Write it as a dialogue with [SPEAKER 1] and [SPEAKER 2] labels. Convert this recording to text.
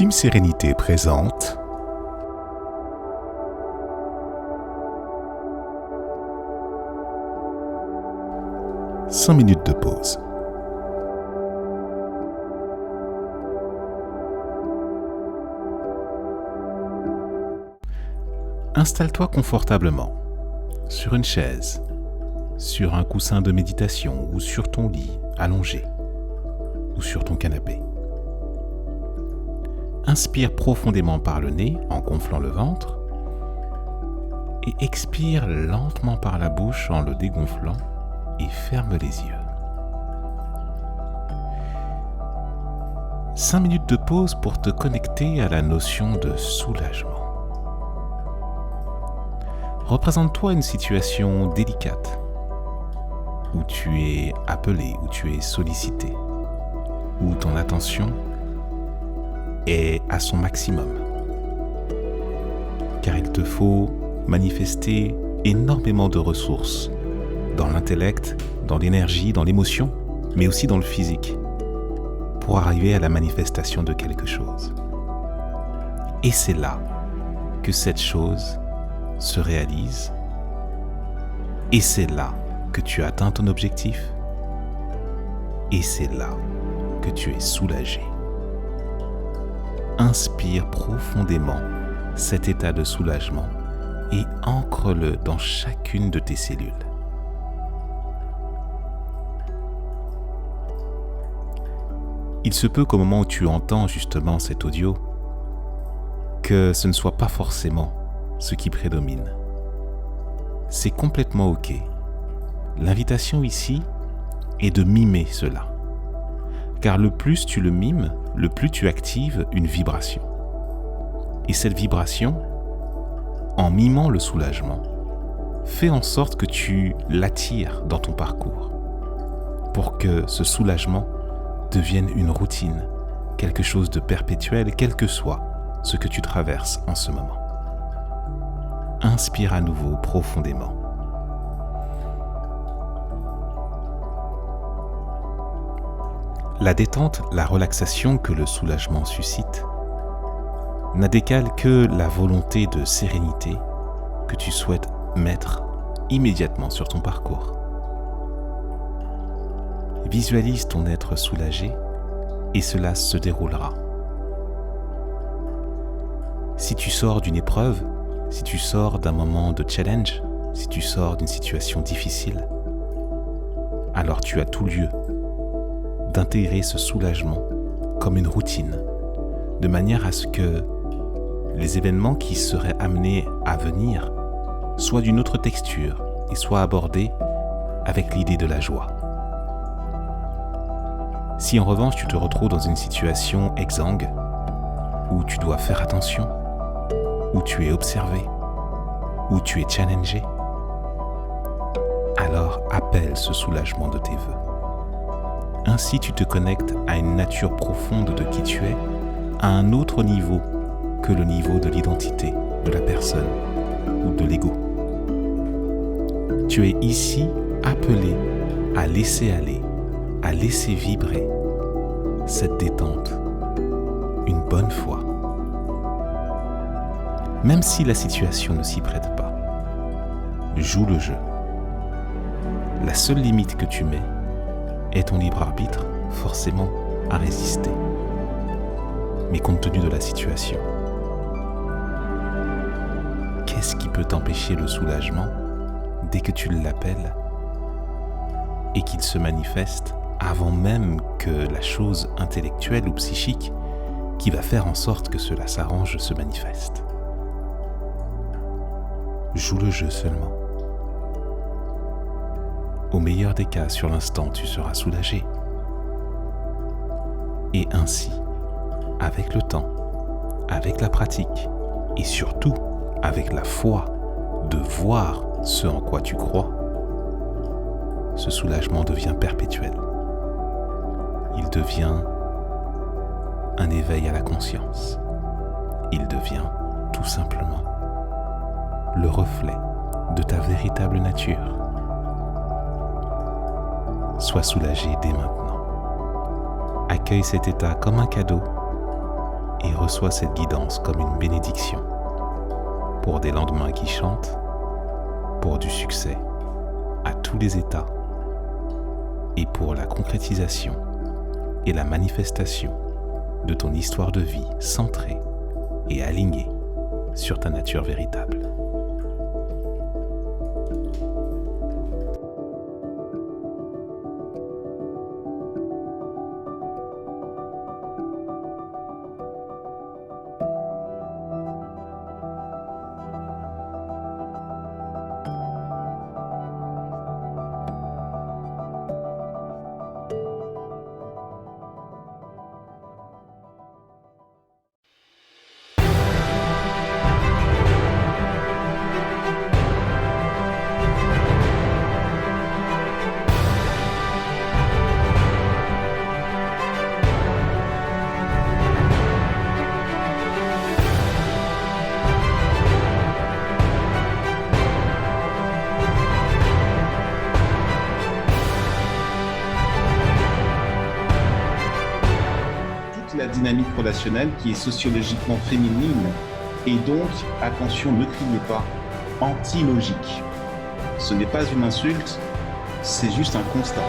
[SPEAKER 1] Team Sérénité présente 5 minutes de pause. Installe-toi confortablement, sur une chaise, sur un coussin de méditation ou sur ton lit allongé ou sur ton canapé. Inspire profondément par le nez en gonflant le ventre et expire lentement par la bouche en le dégonflant et ferme les yeux. 5 minutes de pause pour te connecter à la notion de soulagement. Représente-toi une situation délicate où tu es appelé, où tu es sollicité, où ton attention est à son maximum. Car il te faut manifester énormément de ressources dans l'intellect, dans l'énergie, dans l'émotion, mais aussi dans le physique, pour arriver à la manifestation de quelque chose. Et c'est là que cette chose se réalise, et c'est là que tu atteins ton objectif, et c'est là que tu es soulagé. Inspire profondément cet état de soulagement et ancre-le dans chacune de tes cellules. Il se peut qu'au moment où tu entends justement cet audio, que ce ne soit pas forcément ce qui prédomine. C'est complètement ok. L'invitation ici est de mimer cela. Car le plus tu le mimes, le plus tu actives une vibration. Et cette vibration, en mimant le soulagement, fait en sorte que tu l'attires dans ton parcours pour que ce soulagement devienne une routine, quelque chose de perpétuel, quel que soit ce que tu traverses en ce moment. Inspire à nouveau profondément. La détente, la relaxation que le soulagement suscite n'a d'égal que la volonté de sérénité que tu souhaites mettre immédiatement sur ton parcours. Visualise ton être soulagé et cela se déroulera. Si tu sors d'une épreuve, si tu sors d'un moment de challenge, si tu sors d'une situation difficile, alors tu as tout lieu d'intégrer ce soulagement comme une routine, de manière à ce que les événements qui seraient amenés à venir soient d'une autre texture et soient abordés avec l'idée de la joie. Si en revanche tu te retrouves dans une situation exsangue, où tu dois faire attention, où tu es observé, où tu es challengé, alors appelle ce soulagement de tes vœux. Ainsi tu te connectes à une nature profonde de qui tu es, à un autre niveau que le niveau de l'identité, de la personne ou de l'ego. Tu es ici appelé à laisser aller, à laisser vibrer cette détente une bonne fois. Même si la situation ne s'y prête pas, joue le jeu. La seule limite que tu mets est ton libre arbitre, forcément à résister. Mais compte tenu de la situation, qu'est-ce qui peut t'empêcher le soulagement dès que tu l'appelles et qu'il se manifeste avant même que la chose intellectuelle ou psychique qui va faire en sorte que cela s'arrange se manifeste? Joue le jeu seulement. Au meilleur des cas, sur l'instant, tu seras soulagé. Et ainsi, avec le temps, avec la pratique, et surtout avec la foi de voir ce en quoi tu crois, ce soulagement devient perpétuel. Il devient un éveil à la conscience. Il devient tout simplement le reflet de ta véritable nature. Sois soulagé dès maintenant. Accueille cet état comme un cadeau et reçois cette guidance comme une bénédiction pour des lendemains qui chantent, pour du succès à tous les états et pour la concrétisation et la manifestation de ton histoire de vie centrée et alignée sur ta nature véritable.
[SPEAKER 2] La dynamique relationnelle qui est sociologiquement féminine et donc, attention, ne criez pas, anti-logique. Ce n'est pas une insulte, c'est juste un constat.